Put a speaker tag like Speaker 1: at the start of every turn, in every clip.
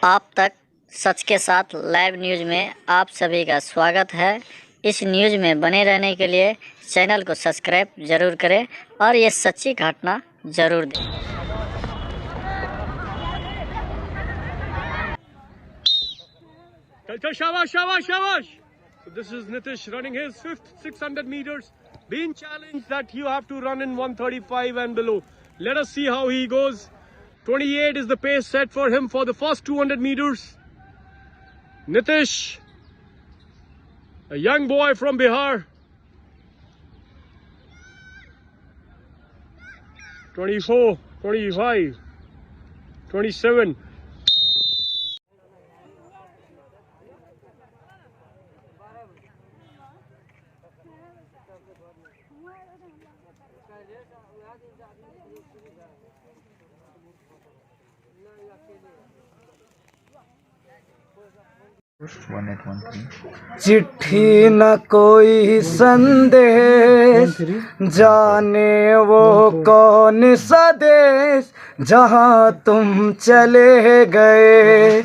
Speaker 1: आप तक सच के साथ लाइव न्यूज़ में आप सभी का स्वागत है। इस न्यूज़ में बने रहने के लिए चैनल को सब्सक्राइब ज़रूर करें और ये सच्ची घटना ज़रूर दें।
Speaker 2: Shabash, shabash, shabash. So this is Nitish running his fifth 600 meters. Being challenged that you have to run in 135 and below. Let us see how he goes. 28 is the pace set for him for the first 200 meters. Nitish, a young boy from Bihar. 24, 25, 27.
Speaker 3: चिट्ठी न कोई संदेश, जाने वो कौन सा देश जहाँ तुम चले गए।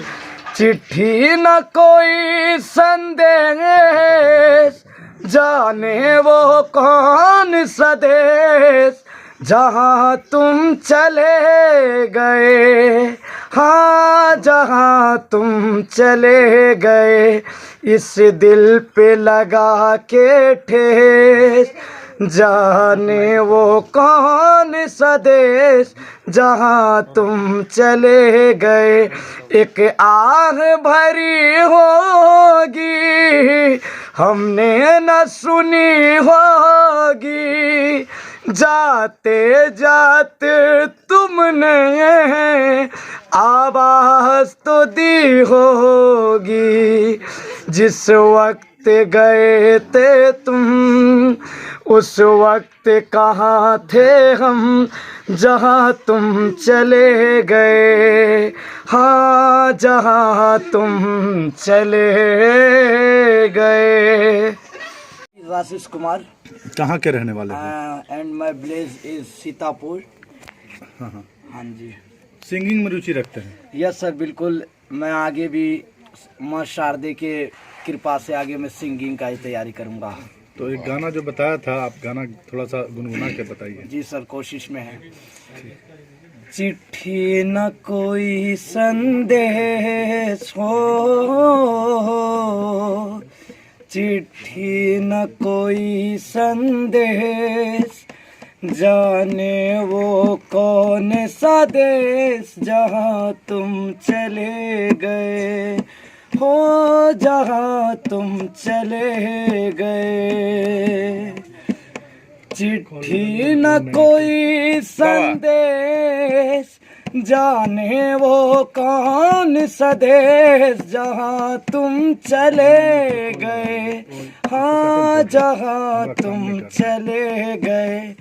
Speaker 3: चिट्ठी न कोई संदेश, जाने वो कौन सा देश जहाँ तुम चले गए। हाँ, जहाँ तुम चले गए, इस दिल पे लगा के ठेस, जाने वो कौन सा देश जहाँ तुम चले गए। एक आह भरी होगी हमने न सुनी होगी, जाते जाते तुमने आवाज़ तो दी होगी। जिस वक्त गए थे तुम, उस वक्त कहाँ थे हम जहाँ तुम चले गए। हाँ, जहाँ तुम चले गए। आशीष कुमार,
Speaker 4: कहाँ के रहने वाले हैं?
Speaker 3: And my village is Sitapur. हाँ जी।
Speaker 4: सिंगिंग में रुचि रखते हैं?
Speaker 3: यस सर, बिल्कुल। मैं आगे भी माँ शारदे के कृपा से आगे मैं सिंगिंग का ही तैयारी करूँगा।
Speaker 4: तो एक गाना जो बताया था, आप गाना थोड़ा सा गुनगुना के बताइए।
Speaker 3: जी सर, कोशिश में है। चिट्ठी न कोई संदेश हो, चिट्ठी न कोई संदेश, जाने वो कौन सा देश जहाँ तुम चले गए हो, जहाँ तुम चले गए। चिट्ठी न कोई संदेश, जाने वो कौन सा देश जहाँ तुम चले गए। हाँ, जहाँ तुम चले गए,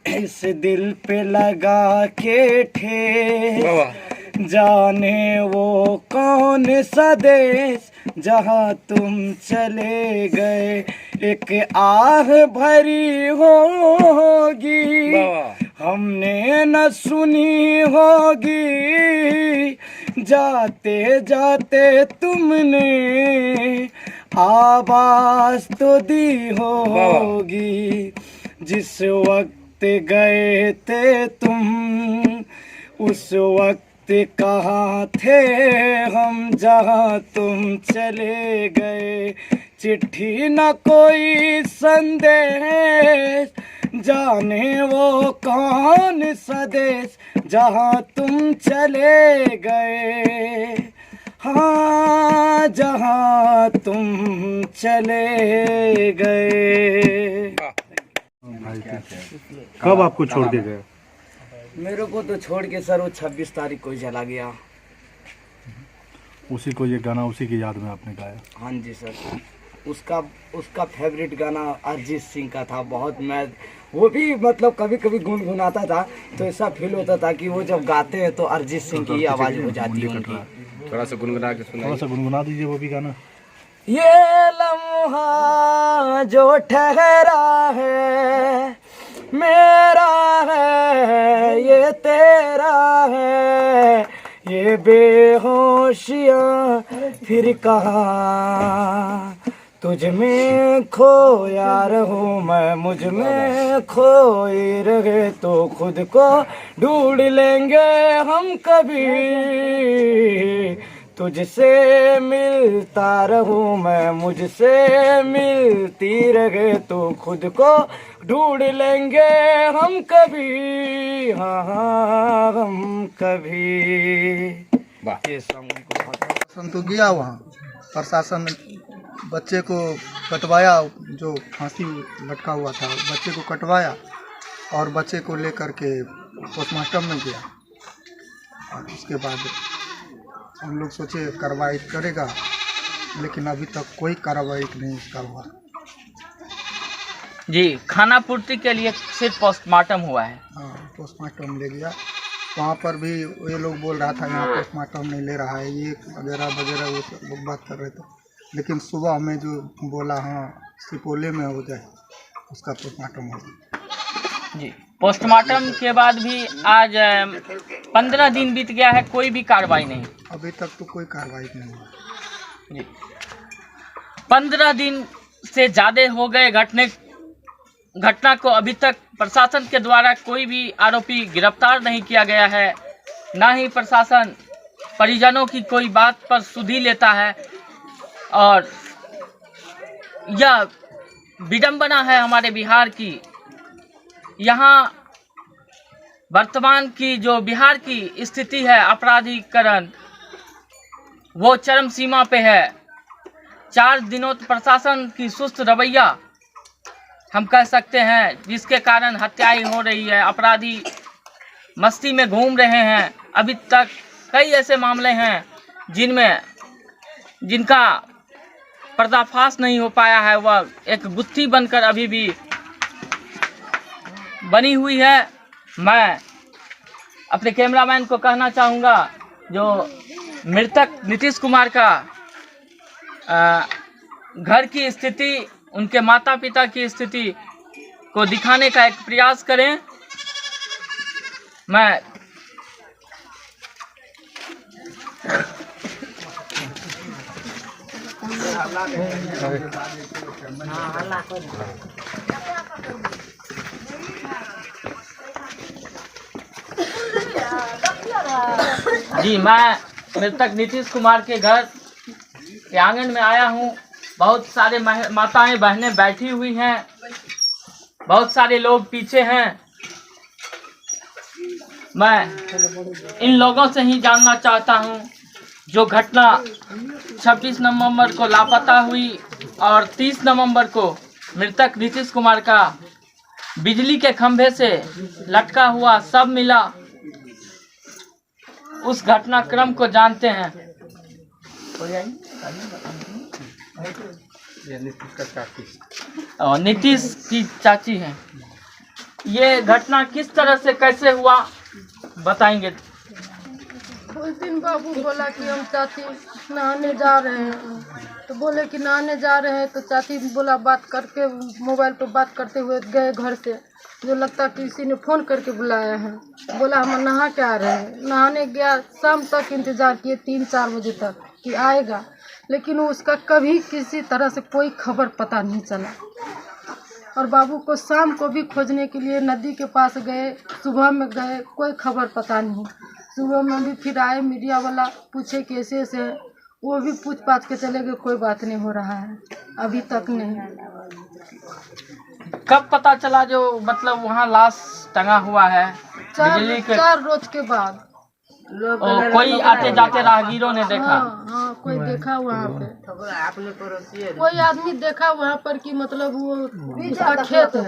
Speaker 3: इस दिल पे लगा के ठेस, जाने वो कौन सा देश जहाँ तुम चले गए। एक आह भरी होगी हमने न सुनी होगी, जाते जाते तुमने आवाज़ तो दी होगी। जिस वक्त गए थे तुम, उस वक्त कहाँ थे हम जहाँ तुम चले गए। चिट्ठी न कोई संदेश, जाने वो कौन सा देश जहाँ तुम चले गए। हाँ, जहाँ तुम चले गए।
Speaker 4: कब आपको छोड़ के गए?
Speaker 3: मेरे को तो छोड़ के सर वो 26 तारीख को ही चला गया।
Speaker 4: उसी को ये गाना उसी की याद में आपने गाया?
Speaker 3: हाँ जी सर, उसका फेवरेट गाना अरिजीत सिंह का था बहुत। मैं वो भी मतलब कभी कभी गुनगुनाता था तो ऐसा फील होता था कि वो जब गाते हैं तो अरिजीत सिंह की आवाज़ हो जाती है उनकी।
Speaker 4: थोड़ा सा गुनगुना दीजिए वो भी गाना।
Speaker 3: ये लम्हा जो ठहरा है मेरा है, ये तेरा है, ये बेहोशियाँ फिर कहाँ, तुझ में खोया रहूं मैं, मुझ में खोई रहे तो खुद को ढूंढ लेंगे हम कभी, तुझसे मिलता रहूं मैं, मुझसे मिलती रहे तो खुद को ढूंढ लेंगे हम कभी, हाँ हाँ हम कभी। ये सॉन्ग उनको बहुत
Speaker 5: प्रशासन तो गया वहाँ, प्रशासन बच्चे को कटवाया, जो फांसी लटका हुआ था बच्चे को कटवाया और बच्चे को लेकर के पोस्टमार्टम में गया। और उसके बाद हम लोग सोचे कार्रवाई करेगा, लेकिन अभी तक कोई कार्रवाई नहीं इसका हुआ।
Speaker 6: जी, खाना पूर्ति के लिए सिर्फ पोस्टमार्टम हुआ है।
Speaker 5: हाँ, पोस्टमार्टम ले गया। वहाँ पर भी ये लोग बोल रहा था यहाँ पोस्टमार्टम नहीं ले रहा है, ये वगैरह वगैरह वो सब लोग बात कर रहे थे। लेकिन सुबह में जो बोला हाँ सिपोले में हो जाए, उसका पोस्टमार्टम हो गया।
Speaker 6: जी, पोस्टमार्टम के बाद भी आज 15 दिन बीत गया है, कोई भी कार्रवाई नहीं।
Speaker 5: अभी तक तो कोई कार्रवाई नहीं हुआ।
Speaker 6: जी, 15 दिन से ज़्यादा हो गए घटना को अभी तक प्रशासन के द्वारा कोई भी आरोपी गिरफ्तार नहीं किया गया है। ना ही प्रशासन परिजनों की कोई बात पर सुधि लेता है। और यह विडंबना है हमारे बिहार की। यहाँ वर्तमान की जो बिहार की स्थिति है, अपराधीकरण वो चरम सीमा पे है। 4 दिनों प्रशासन की सुस्त रवैया हम कह सकते हैं, जिसके कारण हत्याएं हो रही है, अपराधी मस्ती में घूम रहे हैं। अभी तक कई ऐसे मामले हैं जिनका पर्दाफाश नहीं हो पाया है, वह एक गुत्थी बनकर अभी भी बनी हुई है। मैं अपने कैमरामैन को कहना चाहूँगा, जो मृतक नीतीश कुमार का घर की स्थिति, उनके माता पिता की स्थिति को दिखाने का एक प्रयास करें। मैं मृतक नीतीश कुमार के घर के आंगन में आया हूँ। बहुत सारे माताएं बहनें बैठी हुई हैं, बहुत सारे लोग पीछे हैं। मैं इन लोगों से ही जानना चाहता हूं, जो घटना 26 नवंबर को लापता हुई और 30 नवंबर को मृतक नीतीश कुमार का बिजली के खंभे से लटका हुआ सब मिला, उस घटनाक्रम को जानते हैं। नीतीश की चाची हैं। ये घटना किस तरह से कैसे हुआ बताएंगे।
Speaker 7: उस दिन बाबू बोला कि हम चाची नहाने जा रहे हैं, तो बोले कि नहाने जा रहे हैं, तो चाची बोला बात करके, मोबाइल पर बात करते हुए गए घर से, जो लगता किसी ने फ़ोन करके बुलाया है। बोला हम नहा के आ रहे हैं। नहाने गया, शाम तक इंतज़ार किए 3-4 बजे तक कि आएगा, लेकिन उसका कभी किसी तरह से कोई खबर पता नहीं चला। और बाबू को शाम को भी खोजने के लिए नदी के पास गए, सुबह में गए, कोई खबर पता नहीं। सुबह में भी फिर आए मीडिया वाला, पूछे कैसे से, वो भी पूछ पाछ के चले गए, कोई बात नहीं हो रहा है, अभी तक नहीं।
Speaker 6: कब पता चला जो मतलब वहाँ लाश टंगा हुआ है? बिजली के
Speaker 7: 4 रोज के बाद।
Speaker 6: कोई आते जाते राहगीरों ने देखा?
Speaker 7: हाँ, कोई देखा वहाँ पे, कोई आदमी देखा वहाँ पर कि मतलब वो उसका खेत है,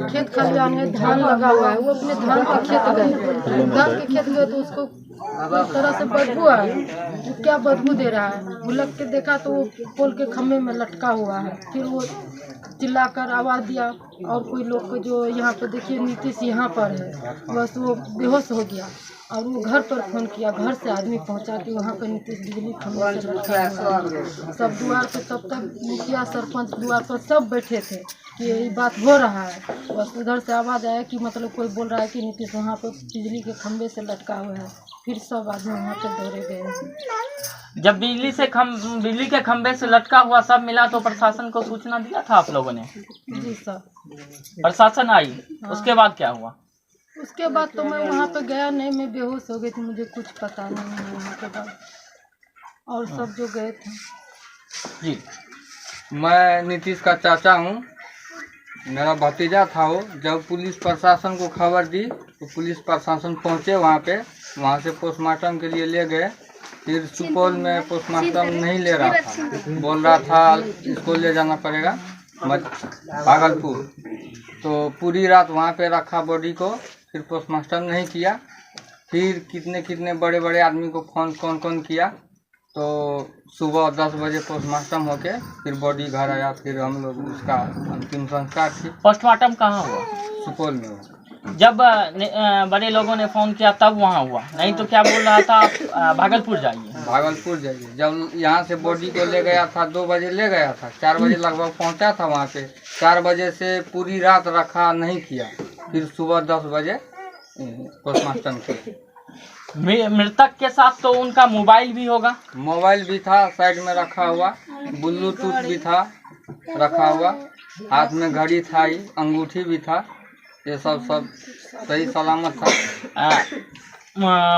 Speaker 7: खेत खलिहान है, धान लगा हुआ है, वो अपने धान का खेत गए, धान के खेत गए तो उसको इस तरह से बदबू है, क्या बदबू दे रहा है। भुलक के देखा तो वो पोल के खम्भे में लटका हुआ है। फिर वो चिल्लाकर आवाज़ दिया, और कोई लोग को जो यहाँ पर देखिए नीतीश यहाँ पर है, बस वो बेहोश हो गया। और वो घर पर फ़ोन किया, घर से आदमी पहुंचा कि वहाँ पर नीतीश बिजली खंभे से लटका हुआ है। सब द्वार पर, तब तक मुखिया सरपंच द्वार पर सब बैठे थे कि ये बात हो रहा है। बस उधर से आवाज़ आया कि मतलब कोई बोल रहा है कि नीतीश वहाँ पर बिजली के खंभे से लटका हुआ है। फिर सब आदमी वहाँ पर दौड़े गए।
Speaker 6: जब बिजली के खंभे से लटका हुआ सब मिला तो प्रशासन को सूचना दिया था आप लोगों ने?
Speaker 7: जी सर।
Speaker 6: प्रशासन आई, उसके बाद क्या हुआ?
Speaker 7: उसके बाद तो मैं वहाँ पे गया नहीं, मैं बेहोश हो गई थी, मुझे कुछ पता नहीं है वहाँ के बाद। और सब जो गए थे।
Speaker 6: जी,
Speaker 8: मैं नीतीश का चाचा हूँ, मेरा भतीजा था वो। जब पुलिस प्रशासन को खबर दी तो पुलिस प्रशासन पहुँचे वहाँ पे, वहाँ से पोस्टमार्टम के लिए ले गए। फिर सुपौल में पोस्टमार्टम नहीं ले रहा था, बोल रहा था इसको ले जाना पड़ेगा भागलपुर। तो पूरी रात वहाँ पे रखा बॉडी को, फिर पोस्टमार्टम नहीं किया। फिर कितने बड़े बड़े आदमी को फोन कौन किया, तो सुबह 10 बजे पोस्टमार्टम होके फिर बॉडी घर आया। फिर हम लोग उसका अंतिम संस्कार थी।
Speaker 6: पोस्टमार्टम कहाँ हुआ?
Speaker 8: सुपौल में हुआ।
Speaker 6: जब बड़े लोगों ने फोन किया तब वहाँ हुआ, नहीं तो क्या बोल रहा था आप भागलपुर जाइए?
Speaker 8: भागलपुर जाइए। जब यहाँ से बॉडी को ले गया था 2 बजे ले गया था, 4 बजे लगभग पहुँचा था वहाँ पे। 4 बजे से पूरी रात रखा नहीं किया, फिर सुबह 10 बजे पोस्टमार्टम किया।
Speaker 6: मृतक के साथ तो उनका मोबाइल भी होगा?
Speaker 8: मोबाइल भी था साइड में रखा हुआ, ब्लूटूथ भी था रखा हुआ, हाथ में घड़ी था, अंगूठी भी था, ये सब सही सलामत था।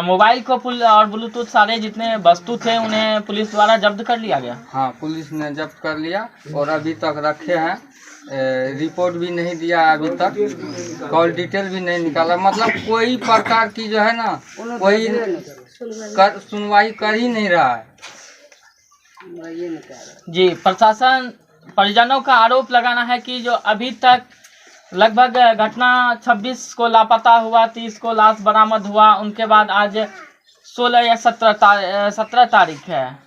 Speaker 6: मोबाइल को और ब्लूटूथ सारे जितने वस्तु थे उन्हें पुलिस द्वारा जब्त कर लिया गया?
Speaker 8: हाँ, पुलिस ने जब्त कर लिया और अभी तक रखे हैं। रिपोर्ट भी नहीं दिया अभी तक, कॉल डिटेल भी नहीं निकाला। मतलब कोई प्रकार की जो है ना, कोई सुनवाई कर ही नहीं रहा है।
Speaker 6: जी, प्रशासन परिजनों का आरोप लगाना है कि जो अभी तक लगभग घटना 26 को लापता हुआ, 30 को लाश बरामद हुआ, उनके बाद आज 16 या 17 तारीख है,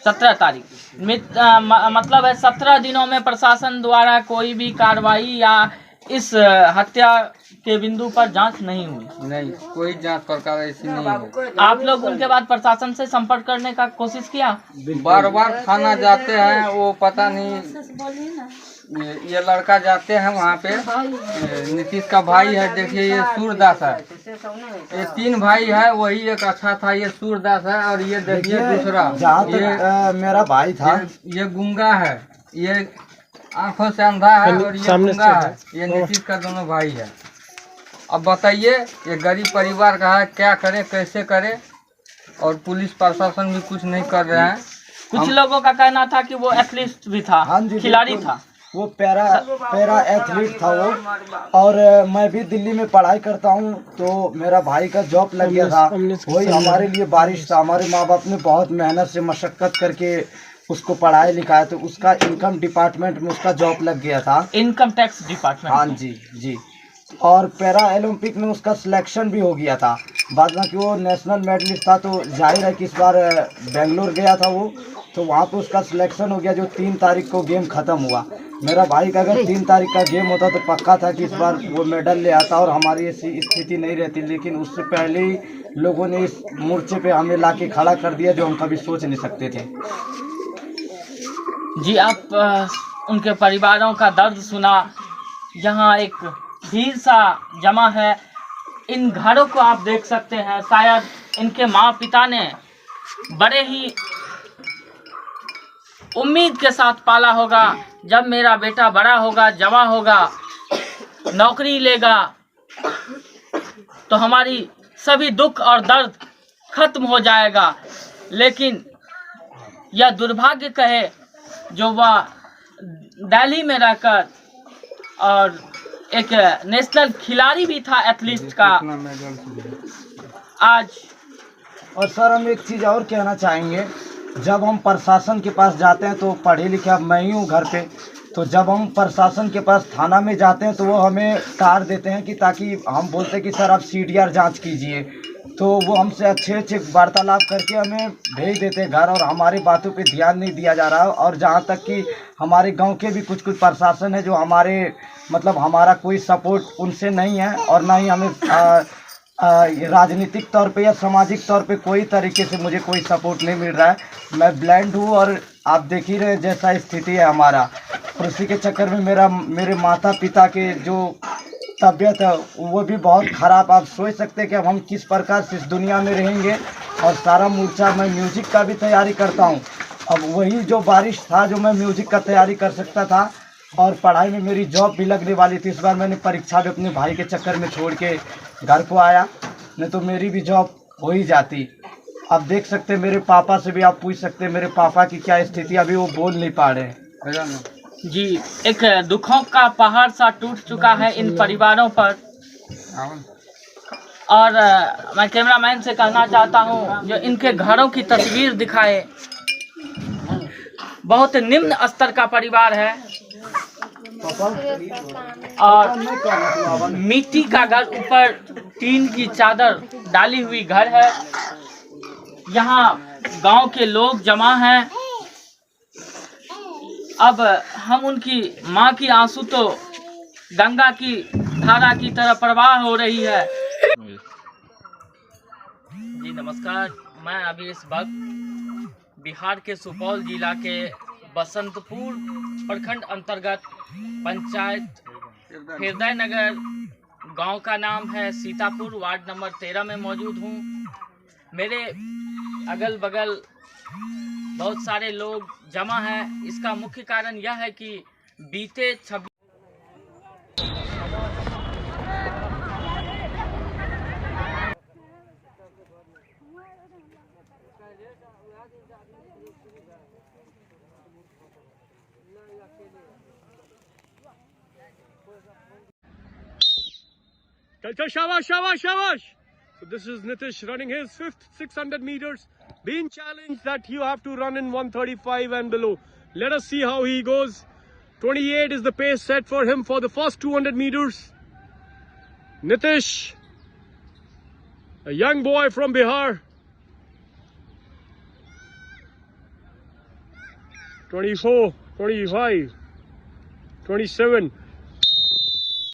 Speaker 6: 17 तारीख मतलब है 17 दिनों में प्रशासन द्वारा कोई भी कार्रवाई या इस हत्या के बिंदु पर जांच नहीं हुई?
Speaker 8: नहीं, कोई जांच प्रकार ऐसी नहीं है।
Speaker 6: आप लोग उनके बाद प्रशासन से संपर्क करने का कोशिश किया?
Speaker 8: बार थाना जाते हैं, वो पता नहीं, ये लड़का जाते हैं वहाँ पे, नीतीश का भाई है। देखिए ये सूरदास है, ये 3 भाई है, वही एक अच्छा था, ये सूरदास है। और ये देखिए दूसरा, ये
Speaker 3: मेरा भाई था,
Speaker 8: ये गूंगा है, ये आंखों से अंधा है, और ये गूंगा है। ये नीतीश का दोनों भाई है। अब बताइए, ये गरीब परिवार का है, क्या करे, कैसे करे? और पुलिस प्रशासन भी कुछ नहीं कर रहे हैं।
Speaker 6: कुछ लोगों का कहना था कि वो एथलीट भी था, खिलाड़ी था,
Speaker 3: वो पैरा एथलीट था वो। और मैं भी दिल्ली में पढ़ाई करता हूँ, तो मेरा भाई का जॉब लग गया था। वही हमारे लिए बारिश था, हमारे माँ बाप ने बहुत मेहनत से मशक्कत करके उसको पढ़ाई लिखाया, तो उसका इनकम डिपार्टमेंट में उसका जॉब लग गया था,
Speaker 6: इनकम टैक्स डिपार्टमेंट।
Speaker 3: हाँ जी। और पैरा ओलंपिक में उसका सिलेक्शन भी हो गया था। बाद में कि वो नेशनल मेडलिस्ट था, तो जाहिर है कि इस बार बेंगलोर गया था वो, तो वहाँ पे उसका सिलेक्शन हो गया। जो 3 तारीख को गेम ख़त्म हुआ, मेरा भाई का अगर 3 तारीख का गेम होता तो पक्का था कि इस बार वो मेडल ले आता और हमारी ऐसी स्थिति नहीं रहती। लेकिन उससे पहले ही लोगों ने इस मोर्चे पे हमें ला के खड़ा कर दिया, जो हम कभी सोच नहीं सकते थे।
Speaker 6: जी, आप उनके परिवारों का दर्द सुना। यहाँ एक भीड़ सा जमा है। इन घरों को आप देख सकते हैं, शायद इनके माँ पिता ने बड़े ही उम्मीद के साथ पाला होगा, जब मेरा बेटा बड़ा होगा, जवा होगा, नौकरी लेगा, तो हमारी सभी दुख और दर्द खत्म हो जाएगा। लेकिन यह दुर्भाग्य कहे, जो वह दिल्ली में रहकर और एक नेशनल खिलाड़ी भी था एथलीट का, आज।
Speaker 3: और सर, हम एक चीज़ और कहना चाहेंगे, जब हम प्रशासन के पास जाते हैं तो पढ़े लिखे, अब मैं ही हूँ घर पे, तो जब हम प्रशासन के पास थाना में जाते हैं तो वो हमें टार देते हैं कि ताकि हम बोलते हैं कि सर आप CDR जांच कीजिए, तो वो हमसे अच्छे अच्छे वार्तालाप करके हमें भेज देते घर, और हमारी बातों पे ध्यान नहीं दिया जा रहा है। और जहाँ तक कि हमारे गांव के भी कुछ कुछ प्रशासन है जो हमारे मतलब हमारा कोई सपोर्ट उनसे नहीं है, और ना ही हमें राजनीतिक तौर पे या सामाजिक तौर पे कोई तरीके से मुझे कोई सपोर्ट नहीं मिल रहा है। मैं ब्लाइंड हूँ और आप देख ही रहे जैसा स्थिति है हमारा। और उसी के चक्कर में मेरे माता पिता के जो तबीयत है वो भी बहुत ख़राब। आप सोच सकते हैं कि अब हम किस प्रकार से इस दुनिया में रहेंगे। और सारा मोर्चा, मैं म्यूज़िक का भी तैयारी करता हूँ। अब वही जो बारिश था जो मैं म्यूज़िक का तैयारी कर सकता था, और पढ़ाई में मेरी जॉब भी लगने वाली थी। इस बार मैंने परीक्षा भी अपने भाई के चक्कर में छोड़ के घर को आया, नहीं तो मेरी भी जॉब हो ही जाती। आप देख सकते हैं, मेरे पापा से भी आप पूछ सकते हैं मेरे पापा की क्या स्थिति, अभी वो बोल नहीं पा रहे।
Speaker 6: जी, एक दुखों का पहाड़ सा टूट चुका है इन परिवारों पर। और मैं कैमरामैन से कहना चाहता हूं जो इनके घरों की तस्वीर दिखाए। बहुत निम्न स्तर का परिवार है और मिट्टी का घर, ऊपर टीन की चादर डाली हुई घर है। यहाँ गांव के लोग जमा हैं। अब हम उनकी माँ की आंसू तो गंगा की धारा की तरह प्रवाह हो रही है। जी नमस्कार, मैं अभी इस वक्त बिहार के सुपौल जिला के बसंतपुर प्रखंड अंतर्गत पंचायत हृदय नगर गांव का नाम है सीतापुर, वार्ड नंबर 13 में मौजूद हूं। मेरे अगल बगल बहुत सारे लोग जमा हैं। इसका मुख्य कारण यह है कि बीते 26
Speaker 2: Shabash, shabash, shabash. So this is Nitish running his fifth 600 meters. Being challenged that you have to run in 135 and below. Let us see how he goes. 28 is the pace set for him for the first 200 meters. Nitish, a young boy from Bihar. 24, 25, 27.